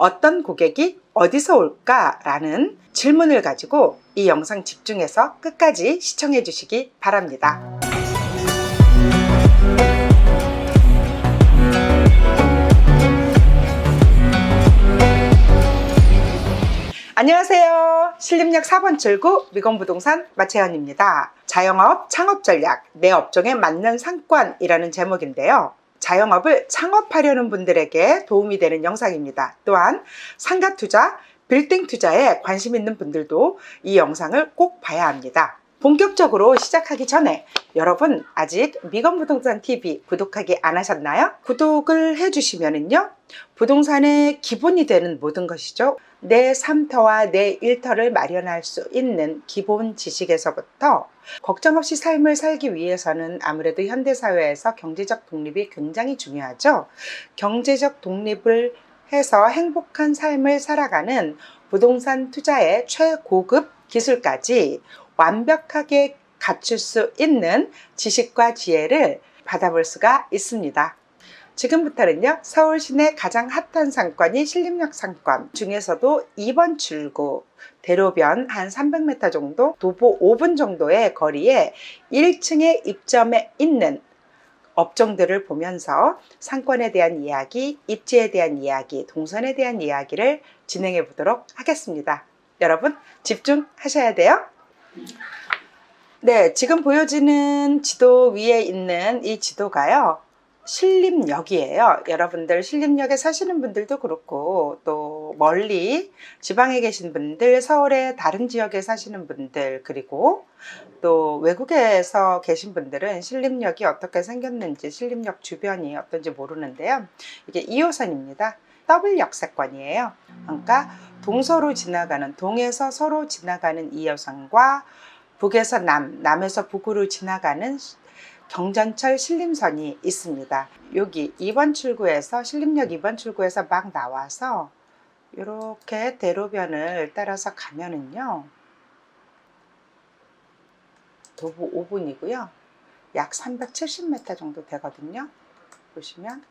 어떤 고객이 어디서 올까라는 질문을 가지고 이 영상 집중해서 끝까지 시청해 주시기 바랍니다. 안녕하세요. 신림역 4번 출구 미건부동산 마채연입니다. 자영업 창업 전략, 내 업종에 맞는 상권이라는 제목인데요. 자영업을 창업하려는 분들에게 도움이 되는 영상입니다. 또한 상가 투자, 빌딩 투자에 관심 있는 분들도 이 영상을 꼭 봐야 합니다. 본격적으로 시작하기 전에 여러분 아직 미건부동산TV 구독하기 안 하셨나요? 구독을 해주시면은요, 부동산의 기본이 되는 모든 것이죠. 내 3터와 내 1터를 마련할 수 있는 기본 지식에서부터 걱정 없이 삶을 살기 위해서는 아무래도 현대사회에서 경제적 독립이 굉장히 중요하죠. 경제적 독립을 해서 행복한 삶을 살아가는 부동산 투자의 최고급 기술까지 완벽하게 갖출 수 있는 지식과 지혜를 받아볼 수가 있습니다. 지금부터는요, 서울 시내 가장 핫한 상권이 신림역 상권 중에서도 2번 출구 대로변 한 300m 정도, 도보 5분 정도의 거리에 1층에 입점해 있는 업종들을 보면서 상권에 대한 이야기, 입지에 대한 이야기, 동선에 대한 이야기를 진행해 보도록 하겠습니다. 여러분 집중하셔야 돼요. 네, 지금 보여지는 지도 위에 있는 이 지도가요, 신림역이에요. 여러분들 신림역에 사시는 분들도 그렇고, 또 멀리 지방에 계신 분들, 서울의 다른 지역에 사시는 분들, 그리고 또 외국에서 계신 분들은 신림역이 어떻게 생겼는지, 신림역 주변이 어떤지 모르는데요. 이게 2호선입니다. 더블 역세권이에요. 그러니까 동서로 지나가는, 동에서 서로 지나가는 2호선과 북에서 남에서 북으로 지나가는 경전철 신림선이 있습니다. 여기 2번 출구에서, 신림역 2번 출구에서 막 나와서 이렇게 대로변을 따라서 가면은요, 도보 5분이고요. 약 370m 정도 되거든요. 보시면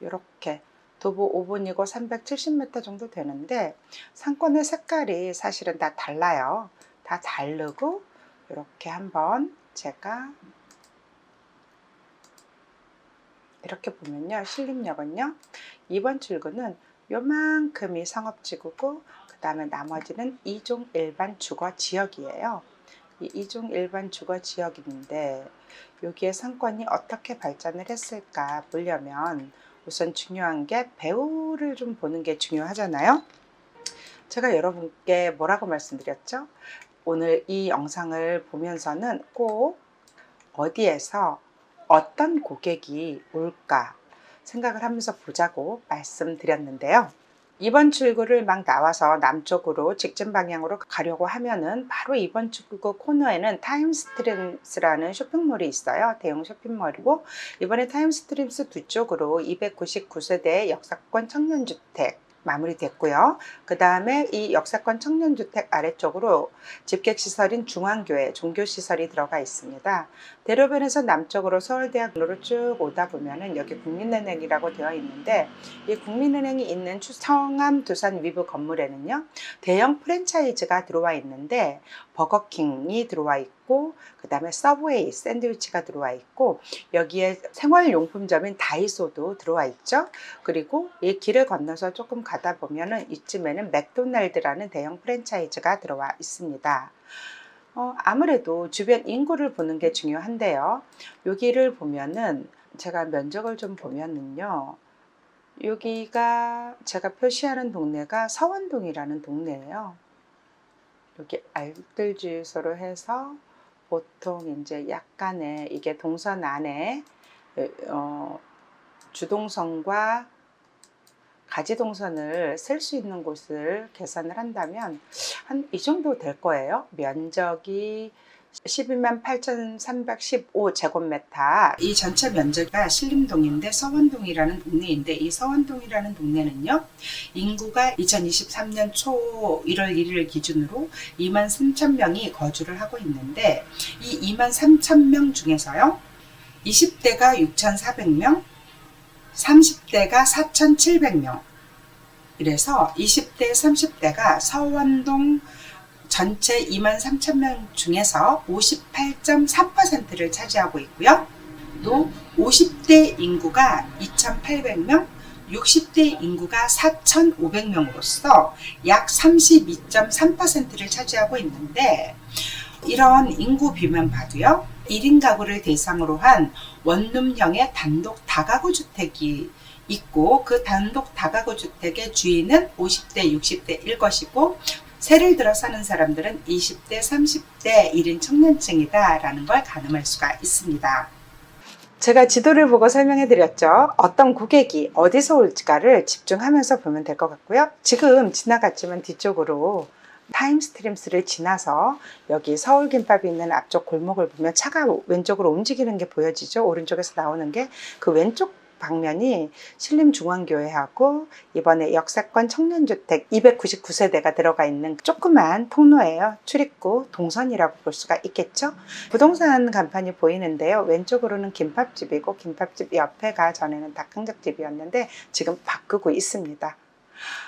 이렇게 도보 5분이고 370m 정도 되는데, 상권의 색깔이 사실은 다 달라요. 다 다르고, 이렇게 한번 제가 이렇게 보면요, 신림역은요, 2번 출구는 요만큼이 상업지구고, 그 다음에 나머지는 2종 일반 주거 지역이에요. 이 2종 일반 주거 지역인데, 여기에 상권이 어떻게 발전을 했을까 보려면 우선 중요한 게 배후를 좀 보는 게 중요하잖아요. 제가 여러분께 뭐라고 말씀드렸죠? 오늘 이 영상을 보면서는 꼭 어디에서 어떤 고객이 올까 생각을 하면서 보자고 말씀드렸는데요. 2번 출구를 막 나와서 남쪽으로 직진 방향으로 가려고 하면은 바로 2번 출구 코너에는 타임스트림스라는 쇼핑몰이 있어요. 대형 쇼핑몰이고, 이번에 타임스트림스 뒤쪽으로 299세대 역사권 청년주택 마무리됐고요. 그 다음에 이 역사권 청년주택 아래쪽으로 집객시설인 중앙교회, 종교시설이 들어가 있습니다. 대로변에서 남쪽으로 서울대학로로 쭉 오다 보면은 여기 국민은행이라고 되어 있는데, 이 국민은행이 있는 청암 두산 위브 건물에는요, 대형 프랜차이즈가 들어와 있는데, 버거킹이 들어와 있고, 그 다음에 서브웨이 샌드위치가 들어와 있고, 여기에 생활용품점인 다이소도 들어와 있죠. 그리고 이 길을 건너서 조금 가다 보면은 이쯤에는 맥도날드라는 대형 프랜차이즈가 들어와 있습니다. 아무래도 주변 인구를 보는 게 중요한데요. 여기를 보면은, 제가 면적을 좀 보면은요, 여기가 제가 표시하는 동네가 서원동이라는 동네예요. 여기 알뜰 주유소로 해서 보통 이제 약간의, 이게 동선 안에 주동선과 가지동선을 쓸 수 있는 곳을 계산을 한다면 한 이 정도 될 거예요. 면적이 128,315제곱미터. 이 전체 면적이 신림동인데 서원동이라는 동네인데, 이 서원동이라는 동네는요, 인구가 2023년 초 1월 1일 기준으로 23,000명이 거주를 하고 있는데, 이 23,000명 중에서요, 20대가 6,400명, 30대가 4,700명, 이래서 20대, 30대가 서원동 전체 23,000명 중에서 58.3%를 차지하고 있고요. 또 50대 인구가 2,800명, 60대 인구가 4,500명으로서 약 32.3%를 차지하고 있는데, 이런 인구 비만 봐도요, 1인 가구를 대상으로 한 원룸형의 단독 다가구 주택이 있고, 그 단독 다가구 주택의 주인은 50대, 60대일 것이고, 세를 들어 사는 사람들은 20대, 30대 1인 청년층이다 라는 걸 가늠할 수가 있습니다. 제가 지도를 보고 설명해 드렸죠. 어떤 고객이 어디서 올지가를 집중하면서 보면 될 것 같고요. 지금 지나갔지만 뒤쪽으로 타임스트림스를 지나서 여기 서울김밥이 있는 앞쪽 골목을 보면 차가 왼쪽으로 움직이는 게 보여지죠. 오른쪽에서 나오는 게 그 왼쪽 방면이 신림중앙교회하고 이번에 역세권 청년주택 299세대가 들어가 있는 조그만 통로예요. 출입구 동선이라고 볼 수가 있겠죠. 부동산 간판이 보이는데요. 왼쪽으로는 김밥집이고 김밥집 옆에가 전에는 닭강정집이었는데 지금 바꾸고 있습니다.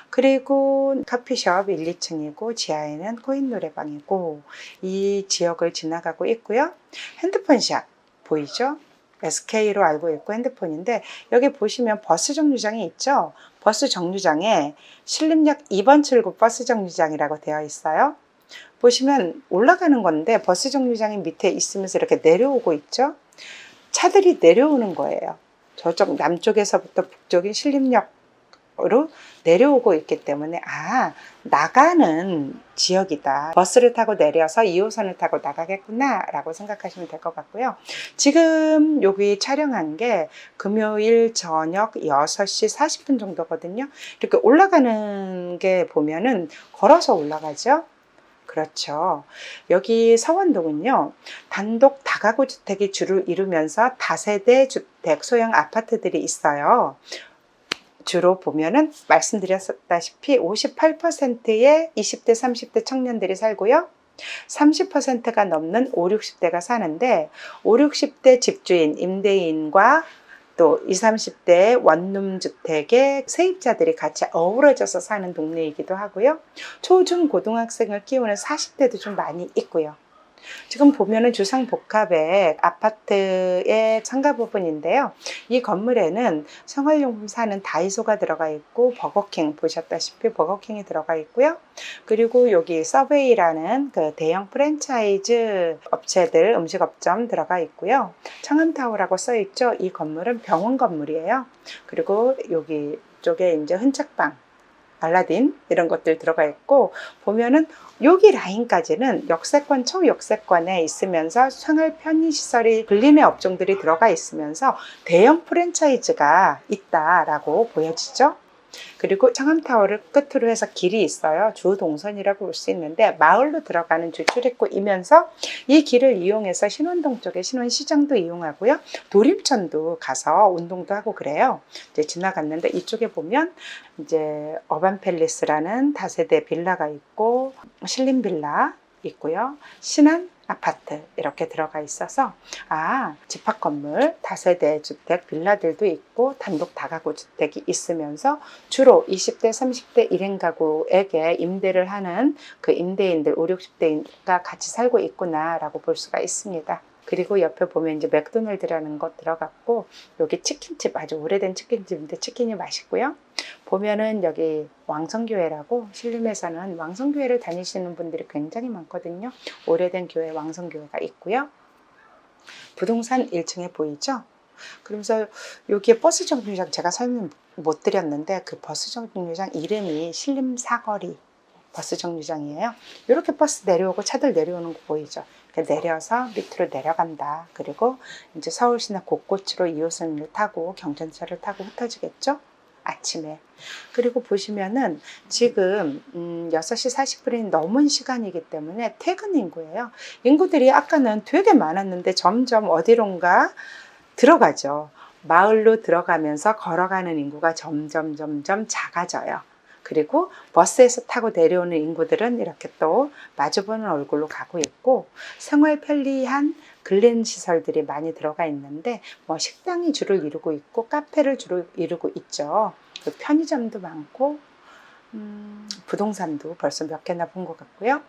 그리고 커피숍 1, 2층이고 지하에는 코인 노래방이고 이 지역을 지나가고 있고요. 핸드폰샵 보이죠? SK로 알고 있고 핸드폰인데, 여기 보시면 버스 정류장이 있죠. 버스 정류장에 신림역 2번 출구 버스 정류장이라고 되어 있어요. 보시면 올라가는 건데 버스 정류장이 밑에 있으면서 이렇게 내려오고 있죠. 차들이 내려오는 거예요. 저쪽 남쪽에서부터 북쪽인 신림역으로 내려오고 있기 때문에 나가는 지역이다. 버스를 타고 내려서 2호선을 타고 나가겠구나 라고 생각하시면 될 것 같고요. 지금 여기 촬영한 게 금요일 저녁 6시 40분 정도거든요. 이렇게 올라가는 게 보면은 걸어서 올라가죠. 그렇죠. 여기 서원동은요, 단독 다가구 주택이 주를 이루면서 다세대 주택 소형 아파트들이 있어요. 주로 보면은 말씀드렸다시피 58%의 20대, 30대 청년들이 살고요. 30%가 넘는 5, 60대가 사는데 5, 60대 집주인, 임대인과 또 20, 30대 원룸 주택의 세입자들이 같이 어우러져서 사는 동네이기도 하고요. 초, 중, 고등학생을 키우는 40대도 좀 많이 있고요. 지금 보면은 주상복합의 아파트의 상가 부분인데요. 이 건물에는 생활용품 사는 다이소가 들어가 있고 버거킹 보셨다시피 버거킹이 들어가 있고요. 그리고 여기 서베이라는 그 대형 프랜차이즈 업체들 음식업점 들어가 있고요. 청암타워라고 써 있죠. 이 건물은 병원 건물이에요. 그리고 여기 쪽에 이제 흔적방, 알라딘 이런 것들 들어가 있고, 보면은 여기 라인까지는 역세권, 초역세권에 있으면서 생활 편의시설이 근린의 업종들이 들어가 있으면서 대형 프랜차이즈가 있다라고 보여지죠. 그리고 청암타워를 끝으로 해서 길이 있어요. 주동선이라고 볼 수 있는데 마을로 들어가는 주 출입구이면서 이 길을 이용해서 신원동 쪽에 신원시장도 이용하고요. 도림천도 가서 운동도 하고 그래요. 이제 지나갔는데 이쪽에 보면 이제 어반팰리스라는 다세대 빌라가 있고 신림빌라 있고요. 신안 아파트 이렇게 들어가 있어서 집합건물, 다세대 주택, 빌라들도 있고 단독 다가구 주택이 있으면서 주로 20대, 30대 1인 가구에게 임대를 하는 그 임대인들 5, 60대가 같이 살고 있구나 라고 볼 수가 있습니다. 그리고 옆에 보면 이제 맥도날드라는 것 들어갔고, 여기 치킨집, 아주 오래된 치킨집인데 치킨이 맛있고요. 보면은 여기 왕성교회라고, 신림에서는 왕성교회를 다니시는 분들이 굉장히 많거든요. 오래된 교회 왕성교회가 있고요. 부동산 1층에 보이죠? 그러면서 여기에 버스 정류장 제가 설명 못 드렸는데 그 버스 정류장 이름이 신림사거리 버스 정류장이에요. 이렇게 버스 내려오고 차들 내려오는 거 보이죠? 내려서 밑으로 내려간다. 그리고 이제 서울시내 곳곳으로 2호선을 타고 경전철을 타고 흩어지겠죠? 아침에. 그리고 보시면은 지금 6시 40분이 넘은 시간이기 때문에 퇴근 인구예요. 인구들이 아까는 되게 많았는데 점점 어디론가 들어가죠. 마을로 들어가면서 걸어가는 인구가 점점 작아져요. 그리고 버스에서 타고 내려오는 인구들은 이렇게 또 마주보는 얼굴로 가고 있고, 생활 편리한 근린 시설들이 많이 들어가 있는데 뭐 식당이 주를 이루고 있고 카페를 주로 이루고 있죠. 그 편의점도 많고 부동산도 벌써 몇 개나 본 것 같고요.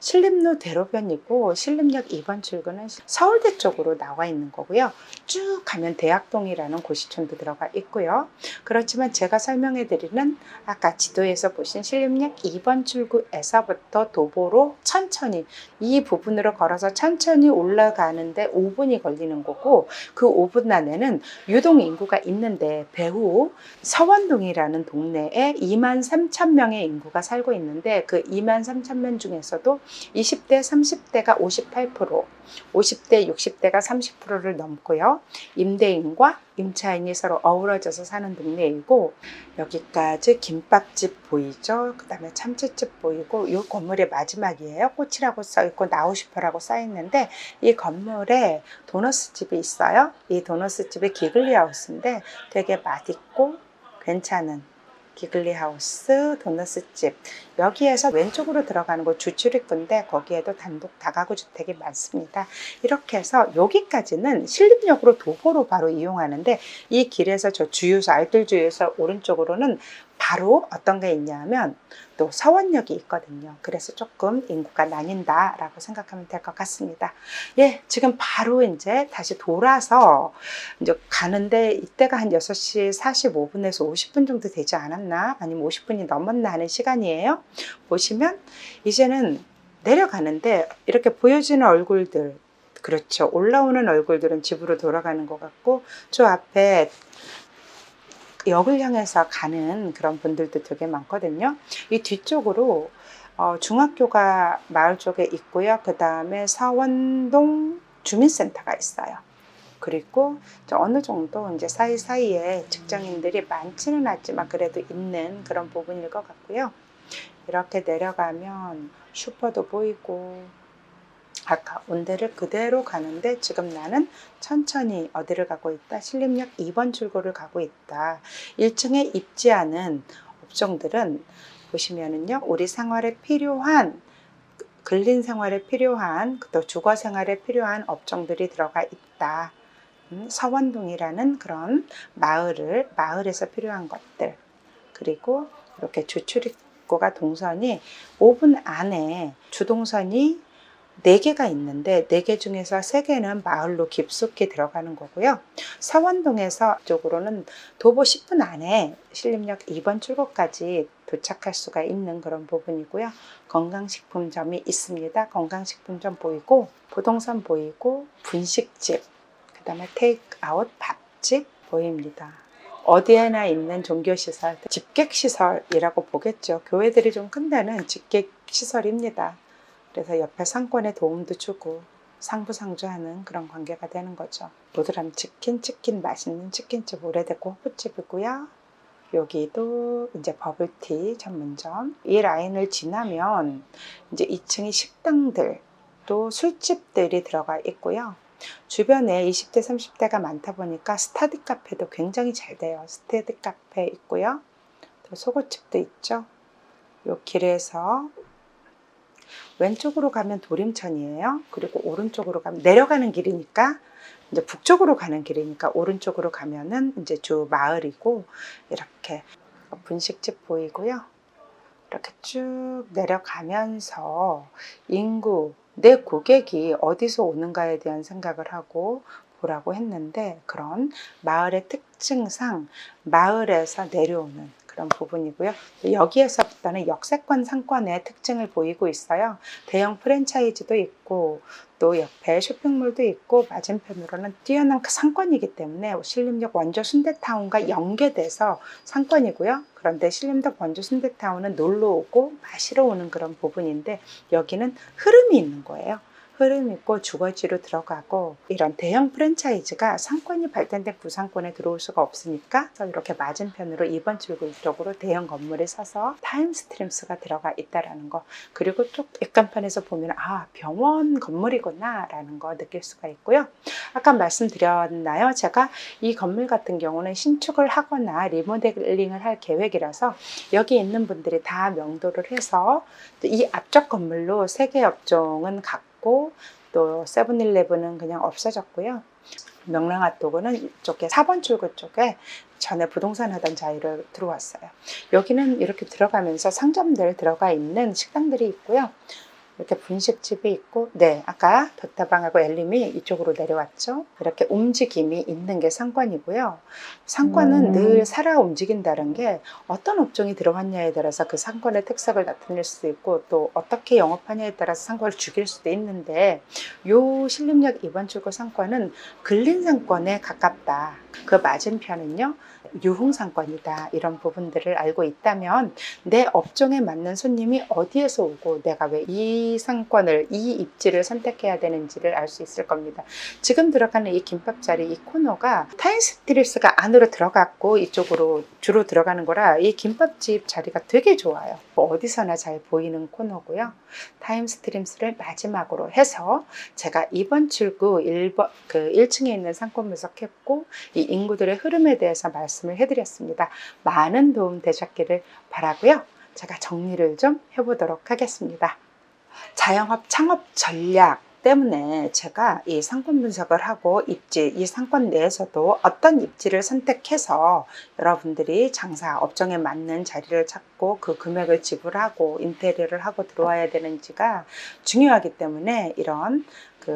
신림로 대로변이고 신림역 2번 출구는 서울대 쪽으로 나와 있는 거고요. 쭉 가면 대학동이라는 고시촌도 들어가 있고요. 그렇지만 제가 설명해 드리는 아까 지도에서 보신 신림역 2번 출구에서부터 도보로 천천히 이 부분으로 걸어서 천천히 올라가는데 5분이 걸리는 거고, 그 5분 안에는 유동 인구가 있는데 배후 서원동이라는 동네에 23,000명의 인구가 살고 있는데, 그 23,000명 중에서도 20대, 30대가 58%, 50대, 60대가 30%를 넘고요. 임대인과 임차인이 서로 어우러져서 사는 동네이고, 여기까지 김밥집 보이죠? 그 다음에 참치집 보이고, 이 건물의 마지막이에요. 꽃이라고 써있고 나우슈퍼라고 써있는데, 이 건물에 도너스집이 있어요. 이 도너스집이 기글리하우스인데 되게 맛있고 괜찮은 기글리하우스 도너스집, 여기에서 왼쪽으로 들어가는 곳 주출입구인데 거기에도 단독 다가구 주택이 많습니다. 이렇게 해서 여기까지는 신림역으로 도보로 바로 이용하는데, 이 길에서 저 주유소, 알뜰 주유소 오른쪽으로는 바로 어떤 게 있냐면 또 서원역이 있거든요. 그래서 조금 인구가 나뉜다라고 생각하면 될 것 같습니다. 예, 지금 바로 이제 다시 돌아서 이제 가는데, 이때가 한 6시 45분에서 50분 정도 되지 않았나, 아니면 50분이 넘었나 하는 시간이에요. 보시면 이제는 내려가는데 이렇게 보여지는 얼굴들, 그렇죠, 올라오는 얼굴들은 집으로 돌아가는 것 같고, 저 앞에 역을 향해서 가는 그런 분들도 되게 많거든요. 이 뒤쪽으로 중학교가 마을 쪽에 있고요. 그 다음에 서원동 주민센터가 있어요. 그리고 어느 정도 이제 사이사이에 직장인들이 많지는 않지만 그래도 있는 그런 부분일 것 같고요. 이렇게 내려가면 슈퍼도 보이고, 아까 온 데를 그대로 가는데 지금 나는 천천히 어디를 가고 있다? 신림역 2번 출구를 가고 있다. 1층에 입지 않은 업종들은 보시면은요, 우리 생활에 필요한, 근린 생활에 필요한, 또 주거 생활에 필요한 업종들이 들어가 있다. 서원동이라는 그런 마을에서 필요한 것들, 그리고 이렇게 주출입구가 동선이 5분 안에 주동선이 4개가 있는데 4개 중에서 3개는 마을로 깊숙이 들어가는 거고요. 서원동에서 쪽으로는 도보 10분 안에 신림역 2번 출구까지 도착할 수가 있는 그런 부분이고요. 건강식품점이 있습니다. 건강식품점 보이고, 부동산 보이고, 분식집, 그 다음에 테이크아웃 밥집 보입니다. 어디에나 있는 종교시설, 집객시설이라고 보겠죠. 교회들이 좀 큰 데는 집객시설입니다. 그래서 옆에 상권에 도움도 주고 상부상조하는 그런 관계가 되는 거죠. 보드람 치킨 맛있는 치킨집, 오래됐고 호프집이고요. 여기도 이제 버블티 전문점. 이 라인을 지나면 이제 2층이 식당들, 또 술집들이 들어가 있고요. 주변에 20대, 30대가 많다 보니까 스터디 카페도 굉장히 잘 돼요. 스터디 카페 있고요. 또 속옷집도 있죠. 요 길에서 왼쪽으로 가면 도림천이에요. 그리고 오른쪽으로 가면, 내려가는 길이니까 이제 북쪽으로 가는 길이니까 오른쪽으로 가면은 이제 주 마을이고, 이렇게 분식집 보이고요. 이렇게 쭉 내려가면서 인구, 내 고객이 어디서 오는가에 대한 생각을 하고 보라고 했는데, 그런 마을의 특징상 마을에서 내려오는 그런 부분이고요. 여기에서부터는 역세권 상권의 특징을 보이고 있어요. 대형 프랜차이즈도 있고, 또 옆에 쇼핑몰도 있고, 맞은편으로는 뛰어난 상권이기 때문에 신림역 원조 순대타운과 연계돼서 상권이고요. 그런데 신림역 원조 순대타운은 놀러 오고 마시러 오는 그런 부분인데, 여기는 흐름이 있는 거예요. 흐름 있고 주거지로 들어가고, 이런 대형 프랜차이즈가 상권이 발달된 구상권에 들어올 수가 없으니까 이렇게 맞은편으로 2번 출구 쪽으로 대형 건물에 서서 타임스트림스가 들어가 있다라는 거, 그리고 쭉 옆간판에서 보면 아, 병원 건물이구나 라는 거 느낄 수가 있고요. 아까 말씀드렸나요? 제가 이 건물 같은 경우는 신축을 하거나 리모델링을 할 계획이라서 여기 있는 분들이 다 명도를 해서 이 앞쪽 건물로 3개 업종은 갖고, 또 세븐일레븐은 그냥 없어졌고요. 명랑핫도그는 이쪽에 4번 출구 쪽에 전에 부동산 하던 자리로 들어왔어요. 여기는 이렇게 들어가면서 상점들 들어가 있는 식당들이 있고요. 이렇게 분식집이 있고, 네, 아까 덕다방하고 엘림이 이쪽으로 내려왔죠. 이렇게 움직임이 있는 게 상권이고요. 상권은 늘 살아 움직인다는 게 어떤 업종이 들어왔냐에 따라서 그 상권의 특색을 나타낼 수도 있고, 또 어떻게 영업하냐에 따라서 상권을 죽일 수도 있는데, 요 신림역 2번 출구 상권은 근린 상권에 가깝다. 그 맞은편은요, 유흥상권이다. 이런 부분들을 알고 있다면 내 업종에 맞는 손님이 어디에서 오고 내가 왜 이 상권을, 이 입지를 선택해야 되는지를 알 수 있을 겁니다. 지금 들어가는 이 김밥자리, 이 코너가 타임스트립스가 안으로 들어갔고 이쪽으로 주로 들어가는 거라 이 김밥집 자리가 되게 좋아요. 어디서나 잘 보이는 코너고요. 타임스트립스를 마지막으로 해서 제가 2번 출구 1층에 있는 상권 분석했고 이 인구들의 흐름에 대해서 말씀을 해드렸습니다. 많은 도움 되셨기를 바라고요. 제가 정리를 좀 해보도록 하겠습니다. 자영업 창업 전략 때문에 제가 이 상권 분석을 하고 입지, 이 상권 내에서도 어떤 입지를 선택해서 여러분들이 장사 업종에 맞는 자리를 찾고 그 금액을 지불하고 인테리어를 하고 들어와야 되는지가 중요하기 때문에 이런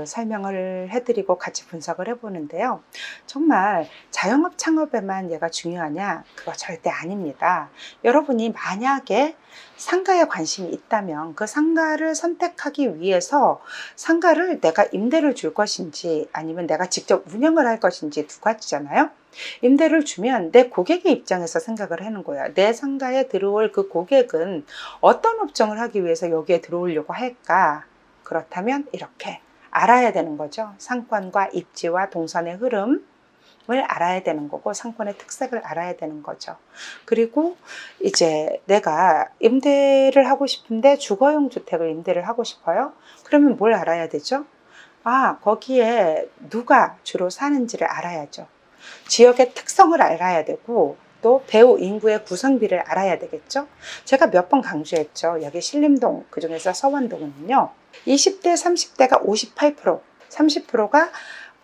설명을 해드리고 같이 분석을 해보는데요. 정말 자영업 창업에만 얘가 중요하냐? 그거 절대 아닙니다. 여러분이 만약에 상가에 관심이 있다면 그 상가를 선택하기 위해서 상가를 내가 임대를 줄 것인지 아니면 내가 직접 운영을 할 것인지 두 가지잖아요. 임대를 주면 내 고객의 입장에서 생각을 하는 거야. 내 상가에 들어올 그 고객은 어떤 업종을 하기 위해서 여기에 들어오려고 할까? 그렇다면 이렇게 알아야 되는 거죠. 상권과 입지와 동선의 흐름을 알아야 되는 거고 상권의 특색을 알아야 되는 거죠. 그리고 이제 내가 임대를 하고 싶은데 주거용 주택을 임대를 하고 싶어요. 그러면 뭘 알아야 되죠? 거기에 누가 주로 사는지를 알아야죠. 지역의 특성을 알아야 되고 또 배우 인구의 구성비를 알아야 되겠죠. 제가 몇 번 강조했죠. 여기 신림동, 그중에서 서원동은요. 20대, 30대가 58%, 30%가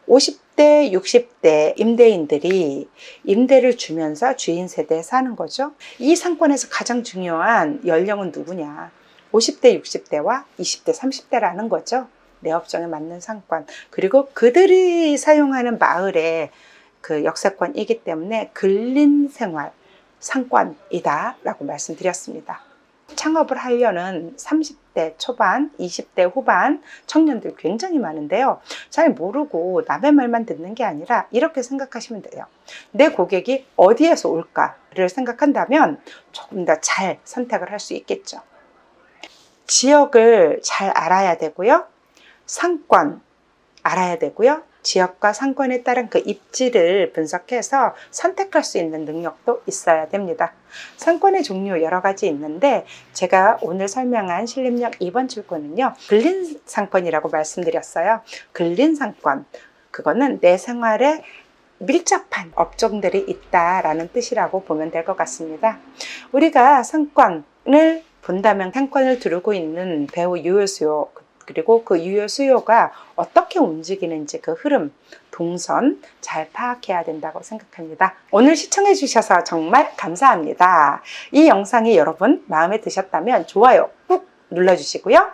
50대, 60대 임대인들이 임대를 주면서 주인 세대에 사는 거죠. 이 상권에서 가장 중요한 연령은 누구냐? 50대, 60대와 20대, 30대라는 거죠. 내 업종에 맞는 상권. 그리고 그들이 사용하는 마을의 그 역세권이기 때문에 근린생활 상권이다 라고 말씀드렸습니다. 창업을 하려는 30대 초반, 20대 후반 청년들 굉장히 많은데요. 잘 모르고 남의 말만 듣는 게 아니라 이렇게 생각하시면 돼요. 내 고객이 어디에서 올까를 생각한다면 조금 더 잘 선택을 할 수 있겠죠. 지역을 잘 알아야 되고요. 상권 알아야 되고요. 지역과 상권에 따른 그 입지를 분석해서 선택할 수 있는 능력도 있어야 됩니다. 상권의 종류 여러 가지 있는데 제가 오늘 설명한 신림역 2번 출구는요. 근린상권이라고 말씀드렸어요. 근린상권, 그거는 내 생활에 밀접한 업종들이 있다라는 뜻이라고 보면 될 것 같습니다. 우리가 상권을 본다면 상권을 두르고 있는 배우 유효수요, 그리고 그 유효 수요가 어떻게 움직이는지 그 흐름, 동선 잘 파악해야 된다고 생각합니다. 오늘 시청해 주셔서 정말 감사합니다. 이 영상이 여러분 마음에 드셨다면 좋아요 꾹 눌러주시고요.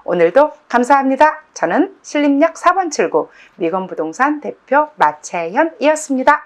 오늘도 감사합니다. 저는 신림역 4번 출구 미건부동산 대표 마채현이었습니다.